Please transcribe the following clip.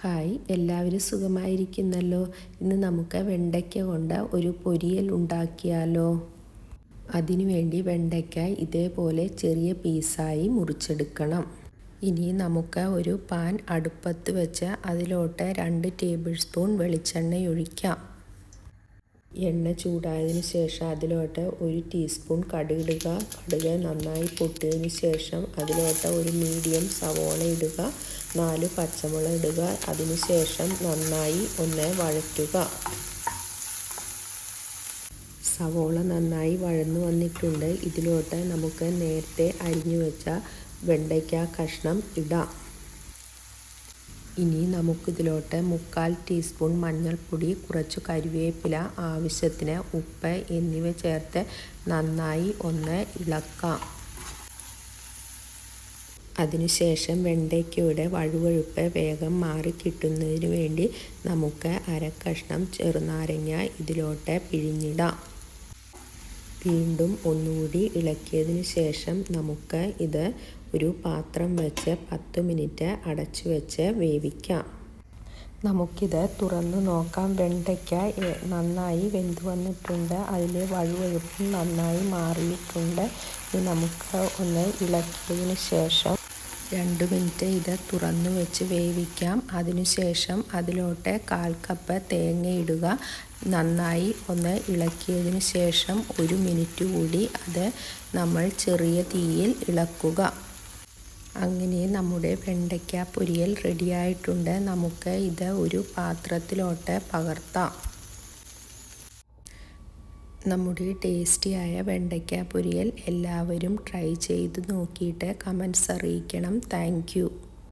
Hi, എല്ലാവരും സുഖമായിരിക്കുന്നല്ലോ. ഇന്ന് നമുക്ക് വെണ്ടയ്ക്ക കൊണ്ട് ഒരു പൊരിയൽ ഉണ്ടാക്കിയാലോ. അതിനുവേണ്ടി വെണ്ടയ്ക്ക ഇതേപോലെ ചെറിയ പീസായി മുറിച്ചെടുക്കണം. ഇനി നമുക്ക് ഒരു പാൻ അടുപ്പത്ത് വെച്ച് അതിലോട്ട് 2 ടേബിൾ സ്പൂൺ വെളിച്ചെണ്ണ ഒഴിക്കാം. എണ്ണ ചൂടായതിനു ശേഷം അതിലോട്ട് 1 ടീസ്പൂൺ കടുക് ഇടുക. കടുക് നന്നായി പൊട്ടിയതിന് ശേഷം അതിലോട്ട് ഒരു മീഡിയം സവോള ഇടുക. 4 പച്ചമുളക് ഇടുക. അതിനുശേഷം നന്നായി ഒന്ന് വഴറ്റുക. സവോള നന്നായി വഴന്നു വന്നിട്ടുണ്ട്. ഇതിലോട്ട് നമുക്ക് നേരത്തെ അരിഞ്ഞു വെച്ച വെണ്ടയ്ക്ക കഷ്ണം ഇടാം. ഇനി നമുക്കിതിലോട്ട് 1/4 ടീസ്പൂൺ മഞ്ഞൾപ്പൊടി, കുറച്ച് കരിവേപ്പില, ആവശ്യത്തിന് ഉപ്പ് എന്നിവ ചേർത്ത് നന്നായി ഒന്ന് ഇളക്കാം. അതിനുശേഷം വെണ്ടയ്ക്കയുടെ വഴുവഴുപ്പ് വേഗം മാറി കിട്ടുന്നതിന് വേണ്ടി നമുക്ക് 1/2 കഷ്ണം ചെറുനാരങ്ങ ഇതിലോട്ട് പിഴിഞ്ഞിടാം. വീണ്ടും ഒന്നുകൂടി ഇളക്കിയതിന് ശേഷം നമുക്ക് ഇത് ഒരു പാത്രം വെച്ച് 10 മിനിറ്റ് അടച്ചു വെച്ച് വേവിക്കാം. നമുക്കിത് തുറന്ന് നോക്കാം. വെണ്ടയ്ക്ക നന്നായി വെന്ത് വന്നിട്ടുണ്ട്. അതിലെ വഴുവഴുപ്പും നന്നായി മാറിയിട്ടുണ്ട്. ഇനി നമുക്ക് ഒന്ന് ഇളക്കിയതിന് ശേഷം 2 മിനിറ്റ് ഇത് തുറന്നു വെച്ച് വേവിക്കാം. അതിനുശേഷം അതിലോട്ട് 1/4 കപ്പ് തേങ്ങ ഇടുക. നന്നായി ഒന്ന് ഇളക്കിയതിന് ശേഷം 1 മിനിറ്റ് കൂടി അത് നമ്മൾ ചെറിയ തീയിൽ ഇളക്കുക. അങ്ങനെ നമ്മുടെ വെണ്ടയ്ക്ക പൊരിയൽ റെഡിയായിട്ടുണ്ട്. നമുക്ക് ഇത് ഒരു പാത്രത്തിലോട്ട് പകർത്താം. നമ്മുടെ ടേസ്റ്റിയായ വെണ്ടയ്ക്ക പൊരിയൽ എല്ലാവരും ട്രൈ ചെയ്ത് നോക്കിയിട്ട് കമൻറ്റ്സ് അറിയിക്കണം. Thank you.